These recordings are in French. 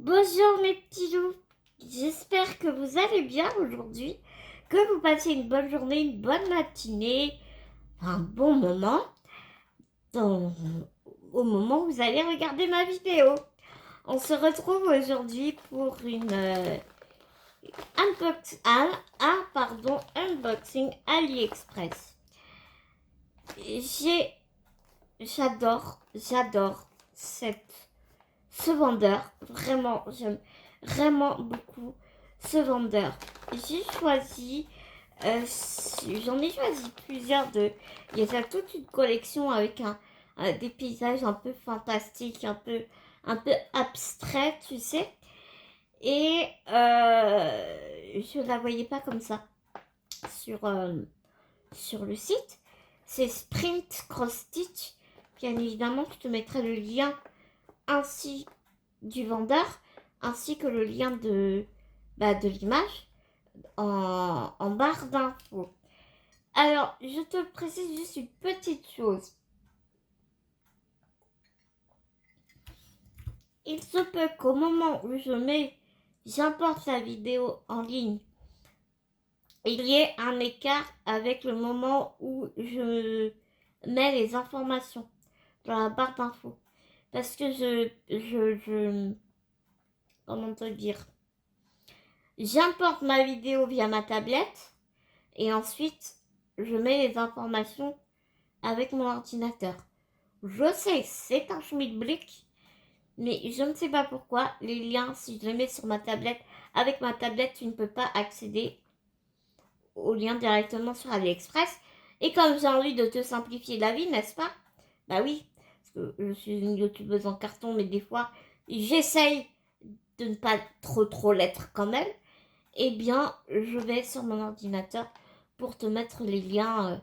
Bonjour mes petits loups, j'espère que vous allez bien aujourd'hui, que vous passez une bonne journée, une bonne matinée, un bon moment, dans- au moment où vous allez regarder ma vidéo. On se retrouve aujourd'hui pour une unboxing AliExpress. J'adore ce vendeur. Vraiment, j'aime vraiment beaucoup ce vendeur. J'ai choisi, j'en ai choisi plusieurs il y a toute une collection avec des paysages un peu fantastiques, un peu abstraits, tu sais. Et je la voyais pas comme ça sur, sur le site. C'est Sprint Cross Stitch. Bien évidemment, je te mettrai le lien ainsi du vendeur, ainsi que le lien de l'image en barre d'infos. Alors, je te précise juste une petite chose. Il se peut qu'au moment où j'importe la vidéo en ligne, il y ait un écart avec le moment où je mets les informations dans la barre d'infos. Parce que comment te dire, j'importe ma vidéo via ma tablette et ensuite je mets les informations avec mon ordinateur. Je sais, c'est un schmilblick, mais je ne sais pas pourquoi les liens, si je les mets sur ma tablette, avec ma tablette, tu ne peux pas accéder aux liens directement sur AliExpress. Et comme j'ai envie de te simplifier la vie, n'est-ce pas? Bah oui, parce que je suis une youtubeuse en carton, mais des fois, j'essaye de ne pas trop l'être quand même. Eh bien, je vais sur mon ordinateur pour te mettre les liens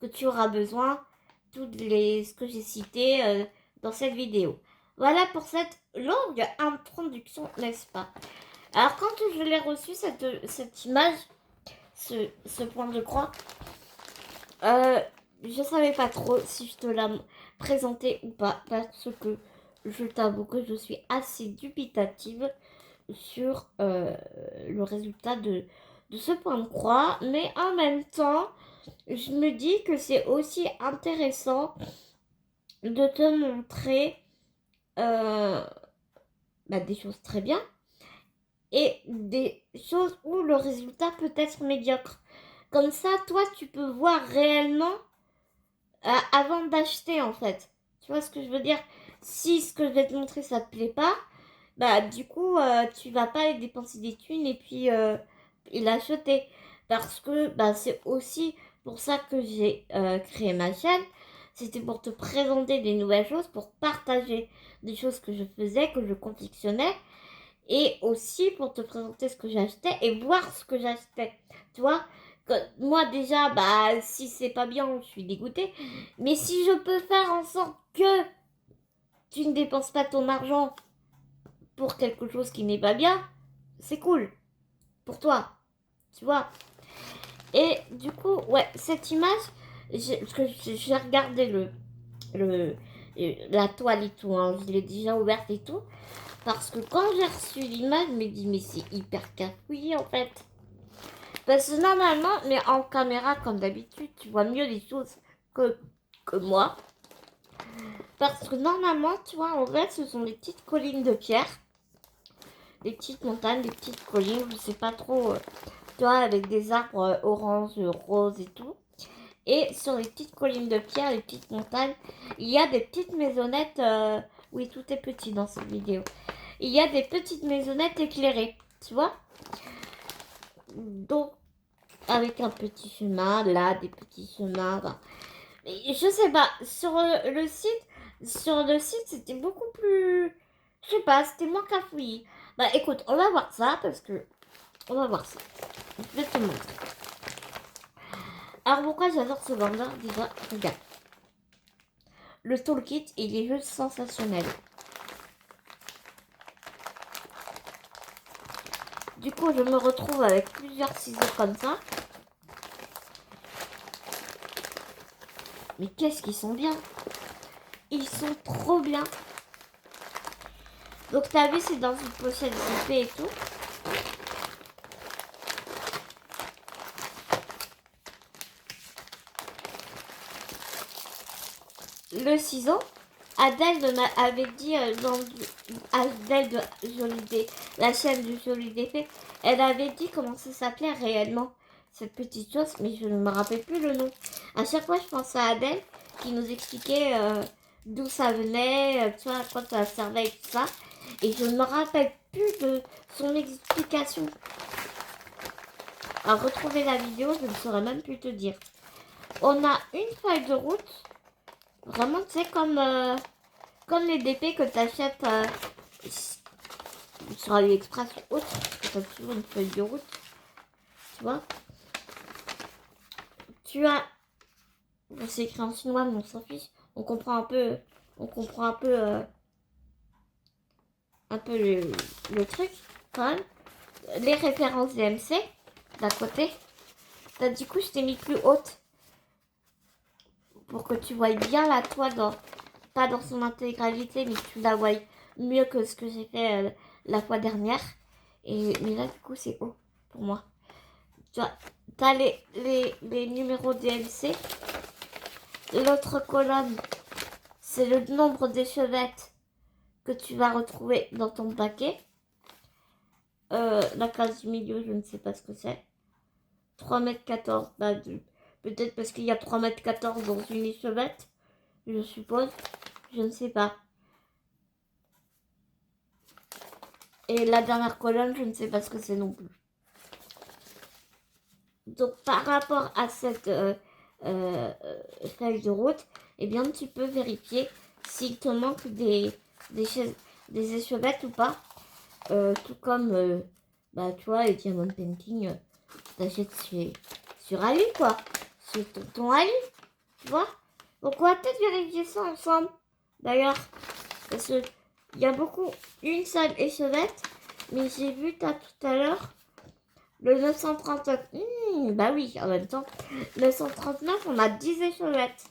que tu auras besoin, ce que j'ai cité dans cette vidéo. Voilà pour cette longue introduction, n'est-ce pas? Alors, quand je l'ai reçu, cette image, ce point de croix, je savais pas trop si je te la présentais ou pas, parce que je t'avoue que je suis assez dubitative sur le résultat de ce point de croix, mais en même temps, je me dis que c'est aussi intéressant de te montrer euh, des choses très bien et des choses où le résultat peut être médiocre. Comme ça, toi, tu peux voir réellement avant d'acheter, en fait. Tu vois ce que je veux dire? Si ce que je vais te montrer, ça te plaît pas, bah du coup, tu vas pas aller dépenser des thunes et puis l'acheter. Parce que bah, c'est aussi pour ça que j'ai créé ma chaîne. C'était pour te présenter des nouvelles choses, pour partager des choses que je faisais, que je confectionnais, et aussi pour te présenter ce que j'achetais et voir ce que j'achetais. Tu vois, moi déjà, bah si c'est pas bien, je suis dégoûtée. Mais si je peux faire en sorte que tu ne dépenses pas ton argent pour quelque chose qui n'est pas bien, c'est cool pour toi, tu vois. Et du coup, ouais, cette image, parce que j'ai regardé le, la toile et tout, hein, je l'ai déjà ouverte et tout, parce que quand j'ai reçu l'image, je me dis, mais c'est hyper cafouillé en fait. Parce que normalement, mais en caméra, comme d'habitude, tu vois mieux les choses que moi. Parce que normalement, tu vois, en fait, ce sont des petites collines de pierre, des petites montagnes, des petites collines, je sais pas trop, tu vois, avec des arbres orange, rose et tout. Et sur les petites collines de pierre, les petites montagnes, il y a des petites maisonnettes. Oui, tout est petit dans cette vidéo. Il y a des petites maisonnettes éclairées, tu vois. Donc, avec un petit chemin, là, des petits chemins. Enfin, je sais pas, sur le site, c'était beaucoup plus, je sais pas, c'était moins cafouillis. Bah écoute, on va voir ça parce que, on va voir ça. Je vais te montrer. Alors pourquoi j'adore ce vendeur déjà, regarde. Le toolkit, il est juste sensationnel. Du coup, je me retrouve avec plusieurs ciseaux comme ça. Mais qu'est-ce qu'ils sont bien! Ils sont trop bien! Donc t'as vu, c'est dans une pochette zippée et tout. Le ciseau, avait dit Adèle de Jolidé, la chaîne du Jolidé, elle avait dit comment ça s'appelait réellement, cette petite chose, mais je ne me rappelle plus le nom. À chaque fois, je pense à Adèle qui nous expliquait d'où ça venait, tu vois, à quoi ça servait et tout ça. Et je ne me rappelle plus de son explication. À retrouver la vidéo, je ne saurais même plus te dire. On a une feuille de route. Vraiment, tu sais, comme les DP que tu achètes sur AliExpress ou autre. Tu as toujours une feuille de route. Tu vois. Tu as... C'est écrit en chinois, mais on s'en fiche. On comprend un peu... On comprend un peu le truc, quand même. Les références DMC, d'à côté. Du coup, je t'ai mis plus haute. Pour que tu voies bien la toile, pas dans son intégralité, mais que tu la voies mieux que ce que j'ai fait la fois dernière. Mais là, du coup, c'est haut pour moi. Tu vois, t'as les numéros DMC. L'autre colonne, c'est le nombre d'échevettes que tu vas retrouver dans ton paquet. La case du milieu, je ne sais pas ce que c'est. 3,14 m. Bah, peut-être parce qu'il y a 3,14 m dans une échevette, je suppose. Je ne sais pas. Et la dernière colonne, je ne sais pas ce que c'est non plus. Donc, par rapport à cette feuille de route, eh bien, tu peux vérifier s'il te manque des échevettes ou pas. Tout comme, bah, tu vois, les diamond painting, t'achètes sur Ali, quoi. Sur ton Ali, tu vois. Donc, on va peut-être vérifier ça ensemble, d'ailleurs. Parce qu'il y a beaucoup, une seule échevette, mais j'ai vu tout à l'heure, le 939, bah oui, en même temps, 939, on a 10 échevettes.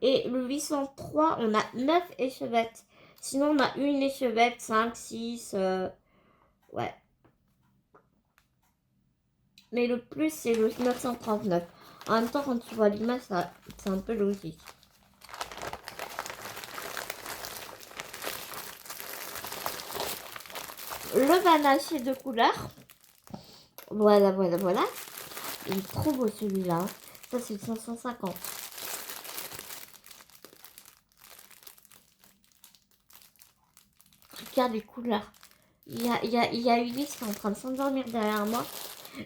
Et le 803, on a 9 échevettes. Sinon, on a une échevette, 5, 6, ouais. Mais le plus, c'est le 939. En même temps, quand tu vois l'image, c'est un peu logique. Le panaché de couleur. Voilà. Il est trop beau celui-là. Ça, c'est le 550. Regarde les couleurs. Il y a Ulysse qui est en train de s'endormir derrière moi.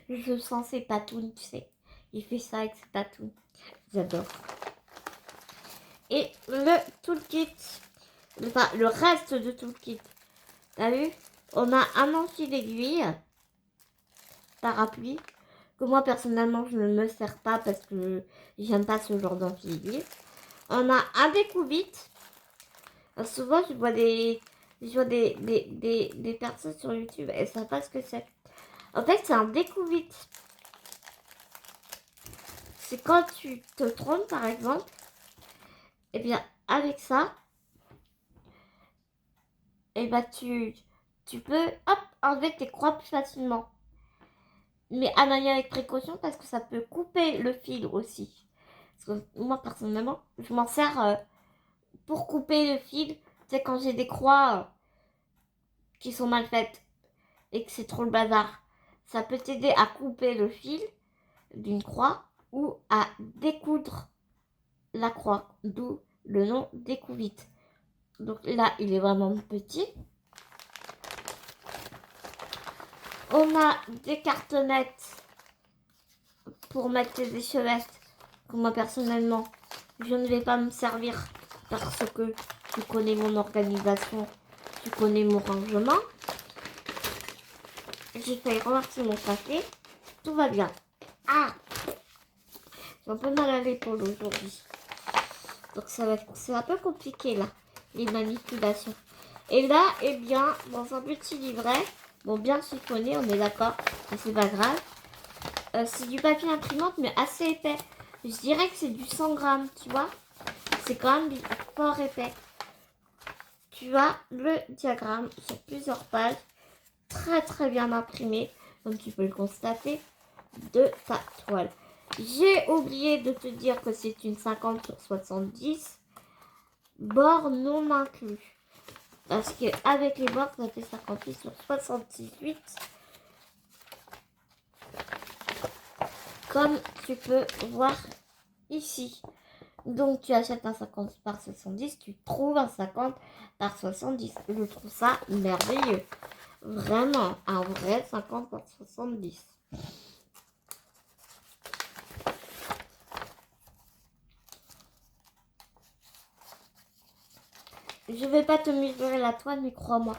Je sens ses patounes, tu sais. Il fait ça avec ses patounes. J'adore. Et le toolkit. Enfin, le reste de toolkit. T'as vu? On a un ampli d'aiguille. Parapluie. Que moi, personnellement, je ne me sers pas parce que j'aime pas ce genre d'ampli d'aiguille. On a un découvite. Souvent, je vois des personnes sur YouTube et ça savent pas ce que c'est. En fait, c'est un découvite. C'est quand tu te trompes, par exemple, et bien avec ça, et ben tu peux hop enlever tes croix plus facilement. Mais à manier avec précaution parce que ça peut couper le fil aussi. Parce que moi personnellement, je m'en sers pour couper le fil. C'est quand j'ai des croix qui sont mal faites et que c'est trop le bazar. Ça peut t'aider à couper le fil d'une croix ou à découdre la croix, d'où le nom découvite. Donc là, il est vraiment petit. On a des cartonnettes pour mettre les échevettes. Que moi, personnellement, je ne vais pas me servir parce que tu connais mon organisation, tu connais mon rangement. J'ai fait remercier mon café. Tout va bien. Ah! J'ai un peu mal à l'épaule aujourd'hui. Donc c'est un peu compliqué là, les manipulations. Et là, eh bien, dans un petit livret, bon, bien chiffonné, on est d'accord, mais c'est pas grave. C'est du papier imprimante, mais assez épais. Je dirais que c'est du 100 grammes, tu vois. C'est quand même fort épais. tu as le diagramme sur plusieurs pages, très bien imprimé, comme tu peux le constater, de ta toile. J'ai oublié de te dire que c'est une 50 sur 70, bords non inclus. Parce qu'avec les bords, ça fait 58 sur 68. Comme tu peux voir ici. Donc tu achètes un 50 par 70, tu trouves un 50 par 70. Je trouve ça merveilleux. Vraiment, un vrai 50 par 70. Je vais pas te mesurer la toile, mais crois-moi.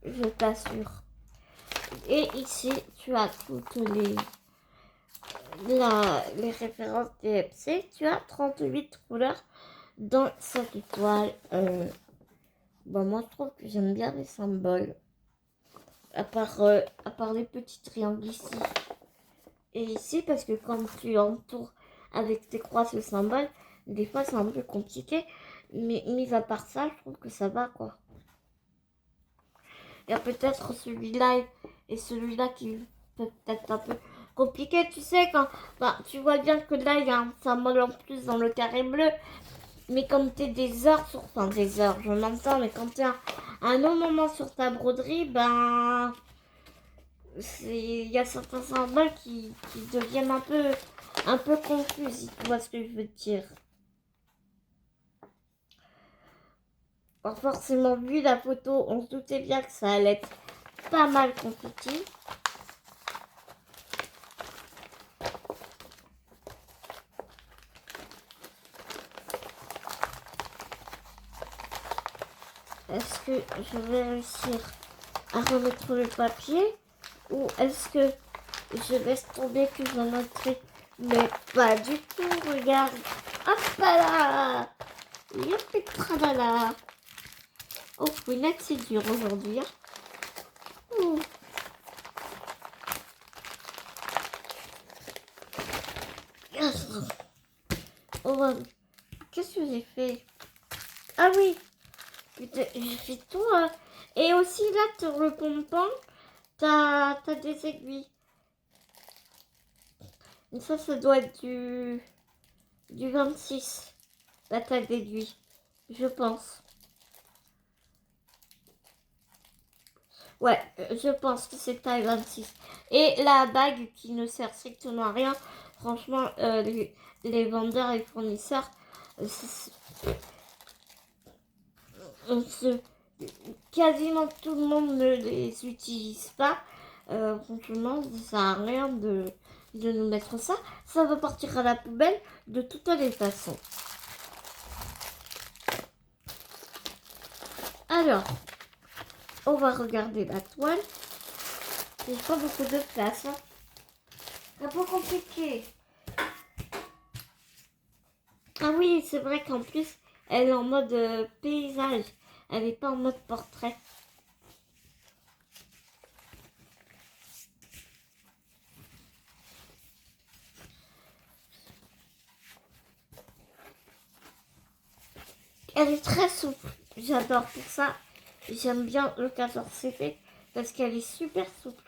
Je t'assure. Et ici, tu as toutes les références DFC. Tu as 38 couleurs dans cette toile. Bon, moi, je trouve que j'aime bien les symboles. À part les petits triangles ici et ici, parce que quand tu entoures avec tes croix ce symbole, des fois, c'est un peu compliqué. Mais mis à part ça, je trouve que ça va, quoi. Il y a peut-être celui-là et celui-là qui peut être un peu compliqué. Tu sais, quand tu vois bien que là, il y a un symbole en plus dans le carré bleu. Mais quand tu es des heures sur... Enfin, des heures, je m'entends. Mais quand tu es un long moment sur ta broderie, ben... Il y a certains symboles qui deviennent un peu confus, si tu vois ce que je veux dire. Alors forcément, vu la photo, on se doutait bien que ça allait être pas mal compliqué. Est-ce que je vais réussir à remettre le papier ou est-ce que je laisse tomber que j'en mettrai? Mais pas du tout, regarde. Hop là! Youpi tralala! Oh, Winnet, c'est dur aujourd'hui. Hein. Ouh. Oh, qu'est-ce que j'ai fait? Ah oui, j'ai fait tout. Et aussi là, sur le pompon, t'as des aiguilles. Et ça doit être du 26, la taille d'aiguille, je pense. Ouais, je pense que c'est taille 26. Et la bague qui ne sert strictement à rien, franchement, les vendeurs et fournisseurs, quasiment tout le monde ne les utilise pas. Franchement, ça sert à rien de nous mettre ça. Ça va partir à la poubelle de toutes les façons. Alors, on va regarder la toile. Il n'y a pas beaucoup de place. Hein. C'est un peu compliqué. Ah oui, c'est vrai qu'en plus, elle est en mode paysage. Elle n'est pas en mode portrait. Elle est très souple. J'adore pour ça. J'aime bien le 14 CP parce qu'elle est super souple.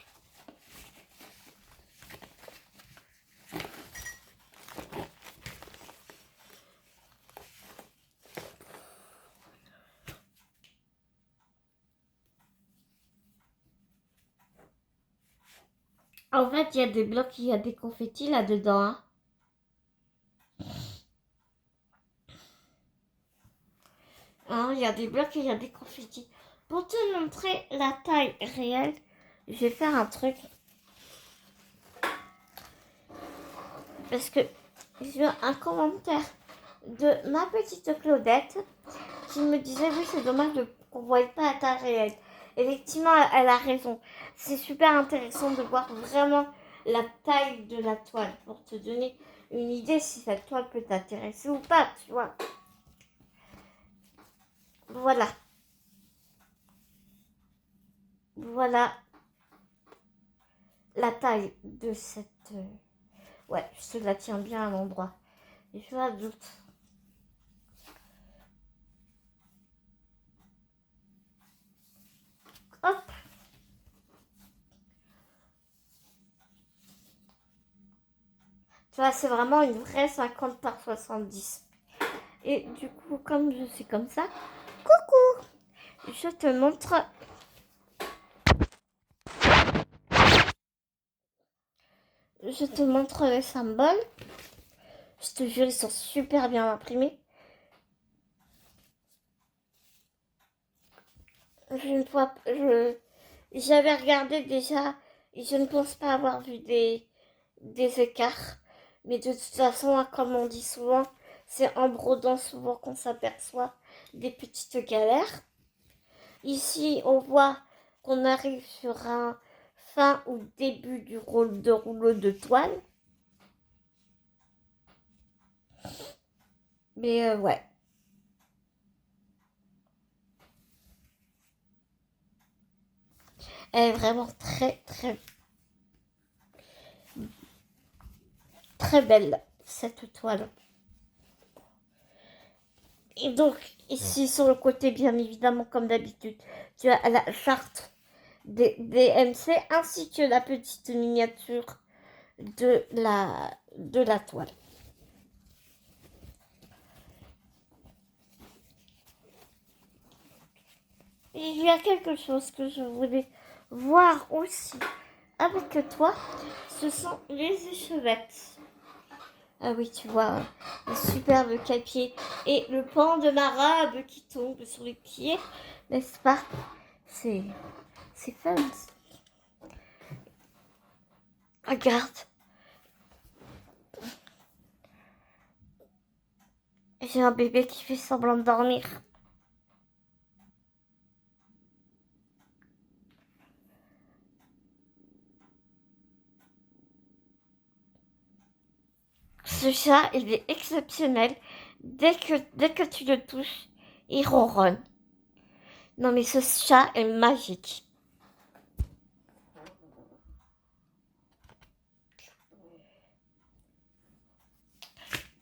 En fait, il y a des blocs, il y a des confettis là-dedans. Hein. Hein, il y a des blocs et il y a des confettis. Pour te montrer la taille réelle, je vais faire un truc. Parce que j'ai eu un commentaire de ma petite Claudette qui me disait oui, c'est dommage qu'on ne voit pas la taille réelle. Effectivement, elle a raison. C'est super intéressant de voir vraiment la taille de la toile pour te donner une idée si cette toile peut t'intéresser ou pas, tu vois. Voilà. Voilà la taille de cette... Ouais, je te la tiens bien à l'endroit. Et je la doute. Ça, c'est vraiment une vraie 50 par 70. Et du coup, comme je suis comme ça, coucou, je te montre. Je te montre les symboles. Je te jure, ils sont super bien imprimés. J'avais regardé déjà et je ne pense pas avoir vu des écarts. Mais de toute façon, hein, comme on dit souvent, c'est en brodant souvent qu'on s'aperçoit des petites galères. Ici, on voit qu'on arrive sur un fin ou début du rôle de rouleau de toile. Mais ouais. Elle est vraiment très très très belle cette toile. Et donc ici sur le côté, bien évidemment comme d'habitude, tu as la charte des DMC ainsi que la petite miniature de la toile. Et il y a quelque chose que je voulais voir aussi avec toi, ce sont les échevettes. Ah oui, tu vois, le superbe capier et le pan de marabe qui tombe sur les pieds, n'est-ce pas? C'est fun. Regarde. J'ai un bébé qui fait semblant de dormir. Ce chat, il est exceptionnel. Dès que tu le touches, il ronronne. Non mais ce chat est magique.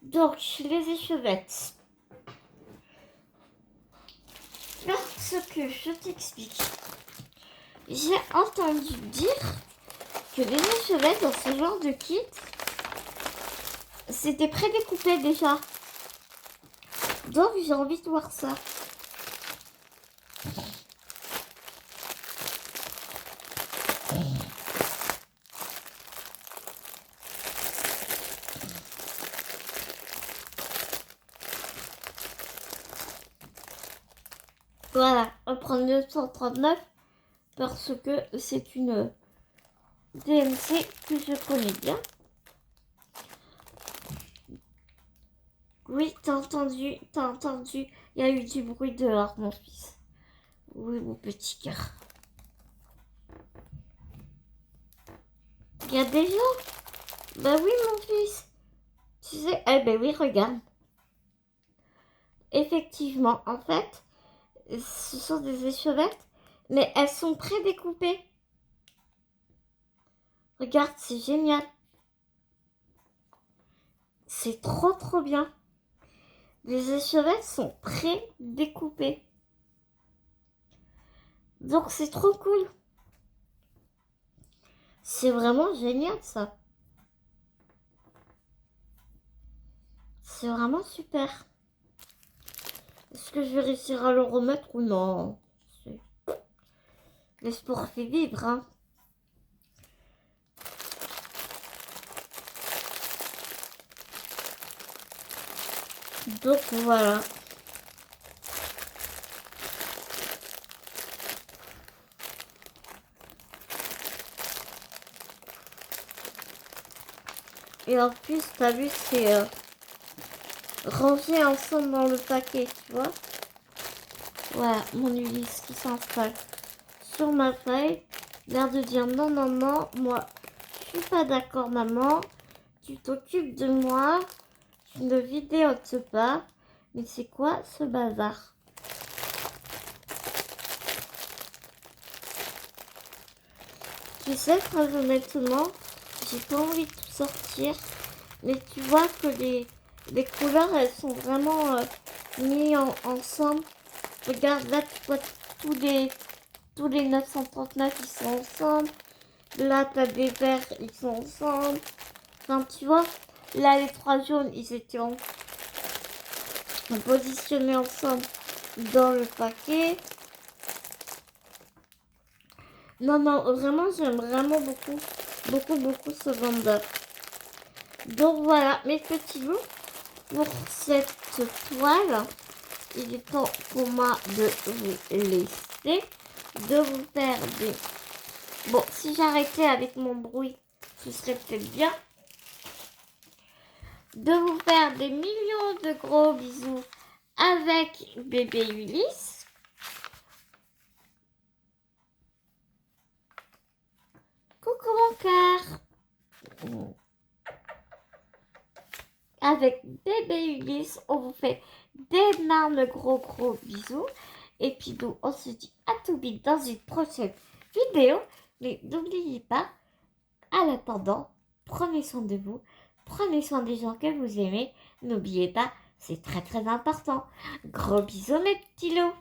Donc, les échevettes. Parce que je t'explique. J'ai entendu dire que les échevettes dans ce genre de kit, c'était prédécoupé déjà. Donc, j'ai envie de voir ça. Voilà, on prend 939 parce que c'est une DMC que je connais bien. Oui, t'as entendu, il y a eu du bruit dehors, mon fils. Oui, mon petit cœur. Il y a des gens? Bah oui, mon fils. Tu sais, eh ben oui, regarde. Effectivement, en fait, ce sont des échevettes, mais elles sont prédécoupées. Regarde, c'est génial. C'est trop trop bien. Les échevettes sont prédécoupées. Donc c'est trop cool. C'est vraiment génial ça. C'est vraiment super. Est-ce que je vais réussir à le remettre ou non? L'espoir fait vivre, hein. Donc voilà. Et en plus, t'as vu, c'est rangé ensemble dans le paquet, tu vois. Voilà, mon Ulysse qui s'installe sur ma feuille. L'air de dire non, non, non, moi, je suis pas d'accord, maman. Tu t'occupes de moi. Tu ne vidéotes pas. Mais c'est quoi ce bazar? Tu sais, très honnêtement, j'ai pas envie de tout sortir. Mais tu vois que les couleurs, elles sont vraiment mises ensemble. Regarde, là, tu vois tous les 939, ils sont ensemble. Là, t'as des verts, ils sont ensemble. Enfin, tu vois, Là, les 3 jaunes, ils étaient positionnés ensemble dans le paquet. Non, non, vraiment, j'aime vraiment beaucoup, beaucoup, beaucoup ce Gundam. Donc voilà, mes petits loups, pour cette toile, il est temps pour moi de vous laisser, de vous faire des... Bon, si j'arrêtais avec mon bruit, ce serait peut-être bien. De vous faire des millions de gros bisous avec bébé Ulysse. Coucou mon cœur. Avec bébé Ulysse, on vous fait d'énormes gros bisous. Et puis nous, on se dit à tout vite dans une prochaine vidéo. Mais n'oubliez pas, en attendant, prenez soin de vous. Prenez soin des gens que vous aimez. N'oubliez pas, c'est très important. Gros bisous mes petits loups.